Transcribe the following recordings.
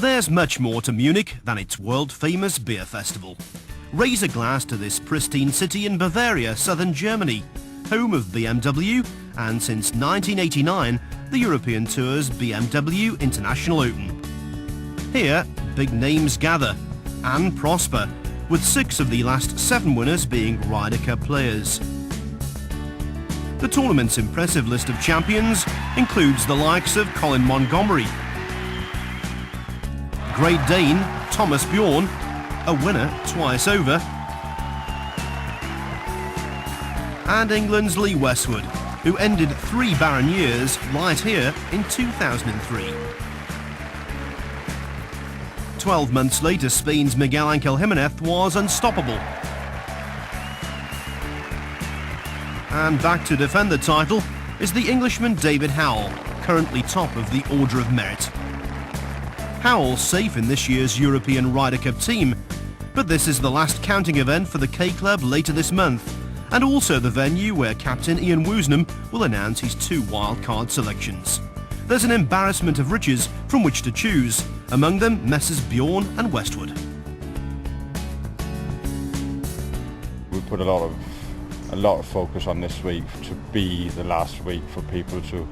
There's much more to Munich than its world-famous beer festival. Raise a glass to this pristine city in Bavaria, southern Germany, home of BMW and since 1989, the European Tour's BMW International Open. Here, big names gather and prosper, with 6 of the last 7 winners being Ryder Cup players. The tournament's impressive list of champions includes the likes of Colin Montgomery, Great Dane Thomas Bjorn, a winner twice over, and England's Lee Westwood, who ended 3 barren years right here in 2003. 12 months later, Spain's Miguel Ángel Jiménez was unstoppable. And back to defend the title is the Englishman David Howell, currently top of the Order of Merit. Howell's safe in this year's European Ryder Cup team, but this is the last counting event for the K-Club later this month, and also the venue where captain Ian Woosnam will announce his 2 wildcard selections. There's an embarrassment of riches from which to choose, among them Messrs Bjorn and Westwood. We put a lot of focus on this week to be the last week for people to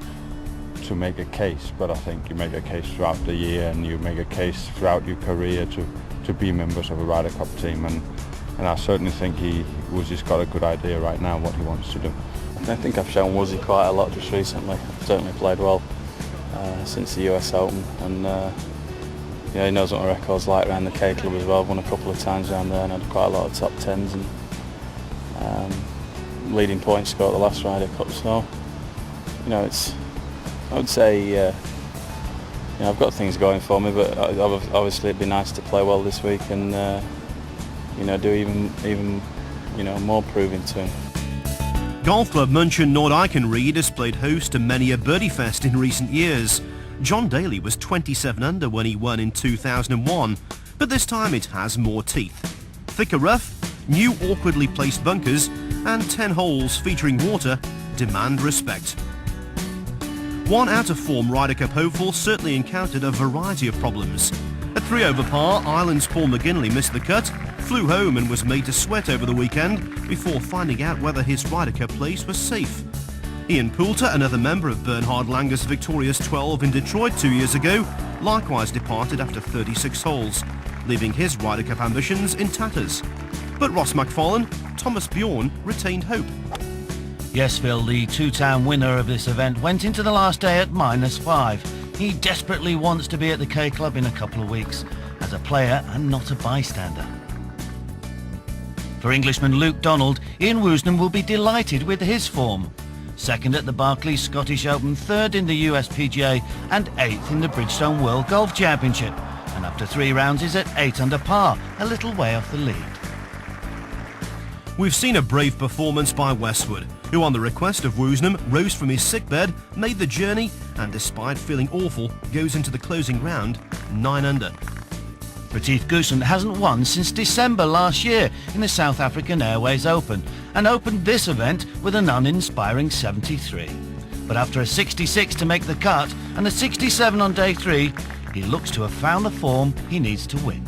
make a case, but I think you make a case throughout the year and you make a case throughout your career to be members of a Ryder Cup team, and I certainly think Woosie's got a good idea right now what he wants to do. I think I've shown Woosie quite a lot just recently. I've certainly played well since the US Open, and yeah, he knows what my record's like around the K-Club as well. I've won a couple of times around there and had quite a lot of top 10s and leading point score at the last Ryder Cup, so you know, I would say you know, I've got things going for me, but obviously it'd be nice to play well this week and you know, do even you know, more proving to him. Golf club München-Eichenried has played host to many a birdie fest in recent years. John Daly was 27 under when he won in 2001, but this time it has more teeth. Thicker rough, new awkwardly placed bunkers, and 10 holes featuring water demand respect. One out-of-form Ryder Cup hopeful certainly encountered a variety of problems. At 3 over par, Ireland's Paul McGinley missed the cut, flew home and was made to sweat over the weekend before finding out whether his Ryder Cup place was safe. Ian Poulter, another member of Bernhard Langer's victorious 12 in Detroit 2 years ago, likewise departed after 36 holes, leaving his Ryder Cup ambitions in tatters. But Ross McFarlane, Thomas Bjorn retained hope. Yes, Phil, the 2-time winner of this event went into the last day at -5. He desperately wants to be at the K-Club in a couple of weeks, as a player and not a bystander. For Englishman Luke Donald, Ian Woosnam will be delighted with his form. 2nd at the Barclays Scottish Open, 3rd in the US PGA and 8th in the Bridgestone World Golf Championship, and after 3 rounds is at 8 under par, a little way off the lead. We've seen a brave performance by Westwood, who on the request of Woosnam rose from his sickbed, made the journey, and despite feeling awful, goes into the closing round 9 under. Retief Goosen hasn't won since December last year in the South African Airways Open, and opened this event with an uninspiring 73. But after a 66 to make the cut and a 67 on day 3, he looks to have found the form he needs to win.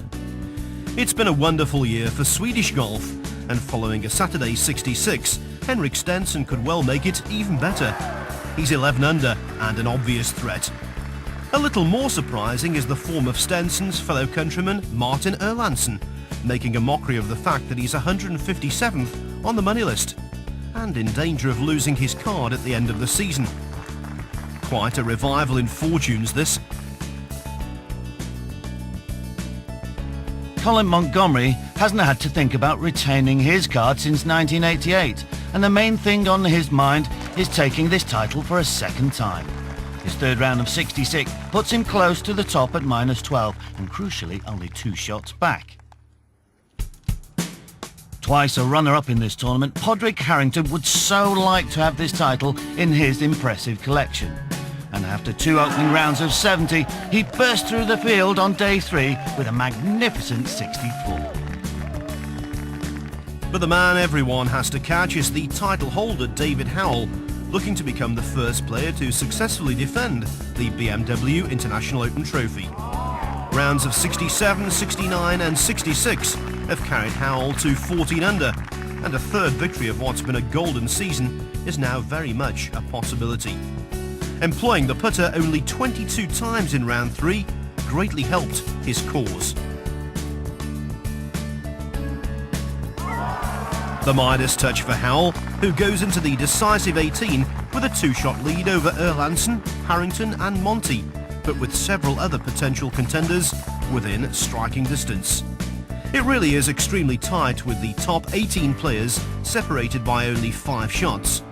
It's been a wonderful year for Swedish golf, and following a Saturday 66, Henrik Stenson could well make it even better. He's 11 under and an obvious threat. A little more surprising is the form of Stenson's fellow countryman Martin Erlandsen, making a mockery of the fact that he's 157th on the money list and in danger of losing his card at the end of the season. Quite a revival in fortunes, this. Colin Montgomery hasn't had to think about retaining his card since 1988, and the main thing on his mind is taking this title for a 2nd time. His 3rd round of 66 puts him close to the top at -12 and crucially only 2 shots back. Twice a runner-up in this tournament, Padraig Harrington would so like to have this title in his impressive collection. And after 2 opening rounds of 70, he burst through the field on day 3 with a magnificent 64. But the man everyone has to catch is the title holder David Howell, looking to become the first player to successfully defend the BMW International Open trophy. Rounds of 67, 69 and 66 have carried Howell to 14 under, and a third victory of what's been a golden season is now very much a possibility. Employing the putter only 22 times in round 3 greatly helped his cause. The Midas touch for Howell, who goes into the decisive 18 with a 2-shot lead over Erlandsen, Harrington and Monty, but with several other potential contenders within striking distance. It really is extremely tight, with the top 18 players separated by only 5 shots.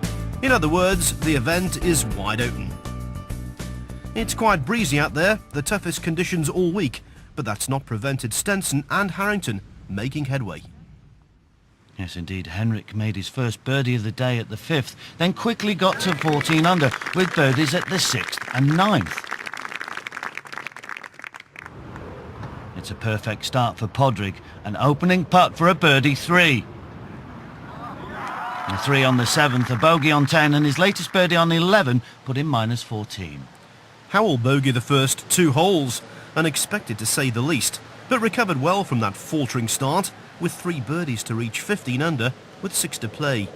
In other words, the event is wide open. It's quite breezy out there, the toughest conditions all week, but that's not prevented Stenson and Harrington making headway. Yes, indeed. Henrik made his first birdie of the day at the 5th, then quickly got to 14 under with birdies at the 6th and 9th. It's a perfect start for Padraig, an opening putt for a birdie 3. A 3 on the 7th, a bogey on 10, and his latest birdie on 11 put him -14. Howell bogeyed the first 2 holes, unexpected to say the least, but recovered well from that faltering start with 3 birdies to reach 15 under with 6 to play.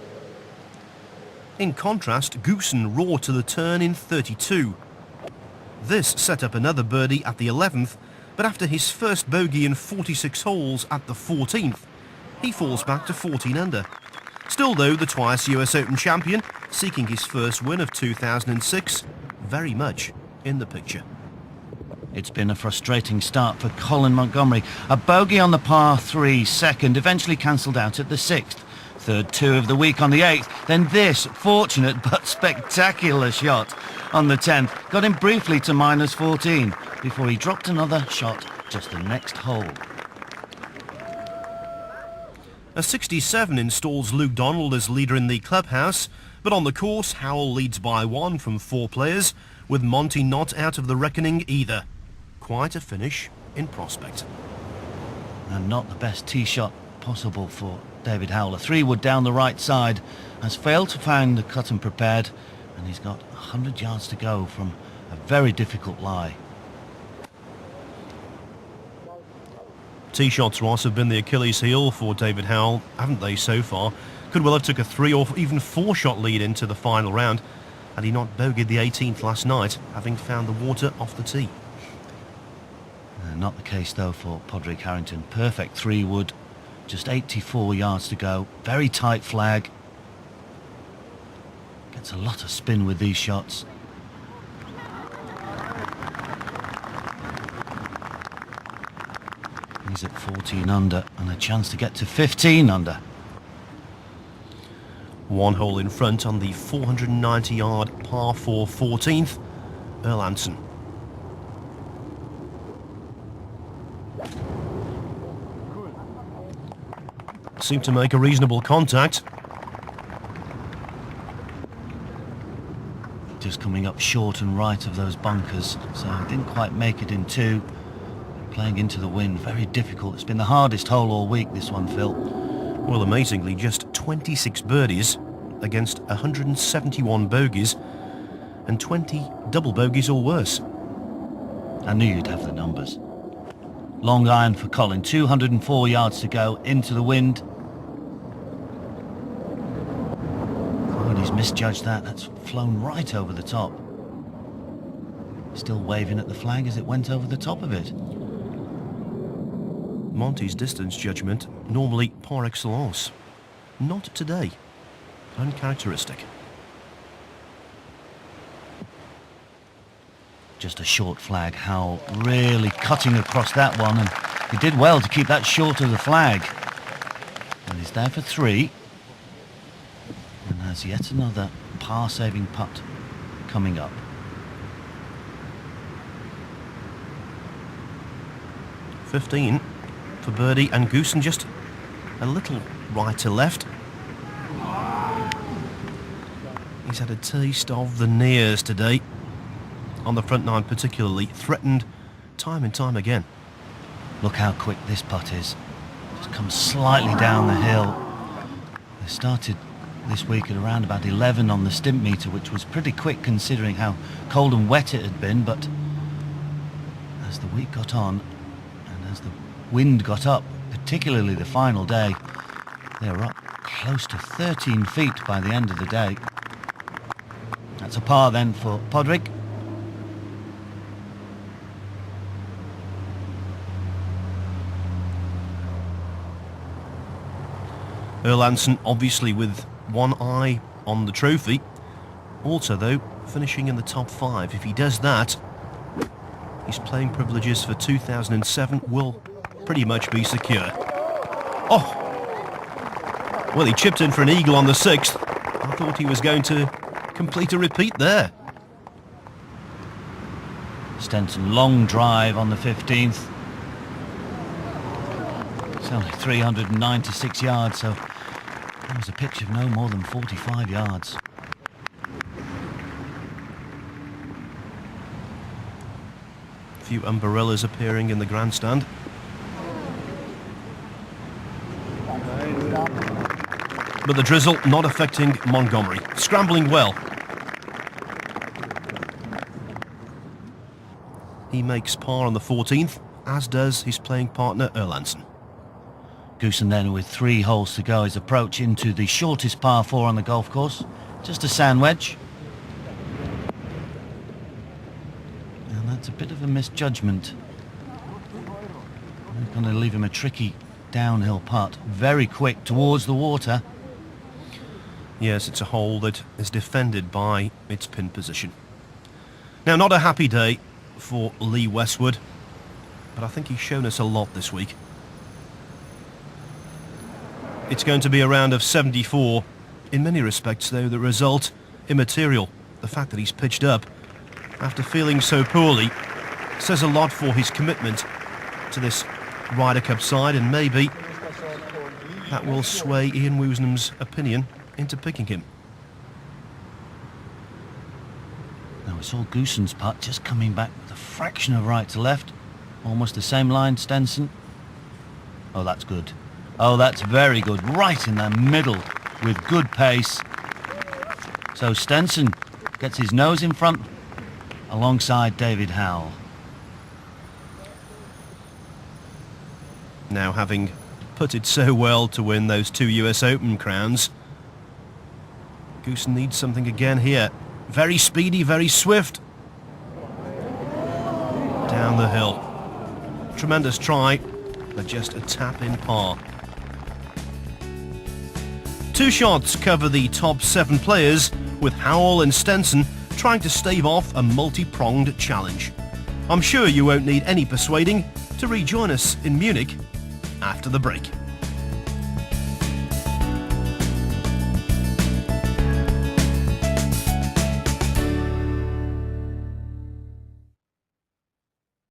In contrast, Goosen roared to the turn in 32. This set up another birdie at the 11th, but after his first bogey in 46 holes at the 14th, he falls back to 14 under. Still though, the twice US Open champion, seeking his first win of 2006, very much in the picture. It's been a frustrating start for Colin Montgomery. A bogey on the par 3 second, eventually cancelled out at the 6th. Third 2 of the week on the 8th. Then this fortunate but spectacular shot on the 10th got him briefly to -14 before he dropped another shot just the next hole. A 67 installs Luke Donald as leader in the clubhouse, but on the course Howell leads by 1 from 4 players, with Monty not out of the reckoning either. Quite a finish in prospect. And not the best tee shot possible for David Howell. A 3-wood down the right side has failed to find the cut and prepared, and he's got 100 yards to go from a very difficult lie. Tee shots, Ross, have been the Achilles heel for David Howell, haven't they, so far? Could well have took a 3 or even 4-shot lead into the final round had he not bogeyed the 18th last night, having found the water off the tee. Not the case though for Padraig Harrington. Perfect 3-wood, just 84 yards to go. Very tight flag. Gets a lot of spin with these shots. He's at 14 under and a chance to get to 15 under. 1 hole in front on the 490-yard par 4 14th, Erlandsen. Seemed to make a reasonable contact. Just coming up short and right of those bunkers, so didn't quite make it in 2. Playing into the wind, very difficult. It's been the hardest hole all week, this one, Phil. Well, amazingly, just 26 birdies against 171 bogeys and 20 double bogeys or worse. I knew you'd have the numbers. Long iron for Colin, 204 yards to go into the wind. Oh, he's misjudged that. That's flown right over the top. Still waving at the flag as it went over the top of it. Monty's distance judgment, normally par excellence. Not today. Uncharacteristic. Just a short flag. Howell really cutting across that one, and he did well to keep that short of the flag. And he's there for 3. And has yet another par-saving putt coming up. $15 for birdie, and Goosen just a little right to left. He's had a taste of the nears today. On the front 9 particularly, threatened time and time again. Look how quick this putt is. Just comes slightly down the hill. They started this week at around about 11 on the stimp meter, which was pretty quick considering how cold and wet it had been, but as the week got on, As the wind got up, particularly the final day, they were up close to 13 feet by the end of the day. That's a par then for Padraig. Erlandsen obviously with one eye on the trophy. Also though, finishing in the top 5. If he does that, his playing privileges for 2007 will pretty much be secure. Oh! Well, he chipped in for an eagle on the 6th. I thought he was going to complete a repeat there. Stenson long drive on the 15th. It's only 396 yards, so that was a pitch of no more than 45 yards. A few umbrellas appearing in the grandstand. But the drizzle not affecting Montgomery, scrambling well. He makes par on the 14th, as does his playing partner Erlandsen. Goosen then, with 3 holes to go, his approach into the shortest par 4 on the golf course. Just a sand wedge. And that's a bit of a misjudgment. I'm going to leave him a tricky downhill putt. Very quick towards the water. Yes, it's a hole that is defended by its pin position. Now, not a happy day for Lee Westwood, but I think he's shown us a lot this week. It's going to be a round of 74. In many respects, though, the result immaterial. The fact that he's pitched up after feeling so poorly says a lot for his commitment to this Ryder Cup side, and maybe that will sway Ian Woosnam's opinion into picking him. Now it's all Goosen's putt, just coming back with a fraction of right to left. Almost the same line, Stenson. Oh, that's good. Oh, that's very good. Right in the middle with good pace. So Stenson gets his nose in front alongside David Howell. Now, having putted so well to win those 2 US Open crowns, Goosen needs something again here. Very speedy, very swift. Down the hill. Tremendous try, but just a tap in par. 2 shots cover the top 7 players, with Howell and Stenson trying to stave off a multi-pronged challenge. I'm sure you won't need any persuading to rejoin us in Munich after the break.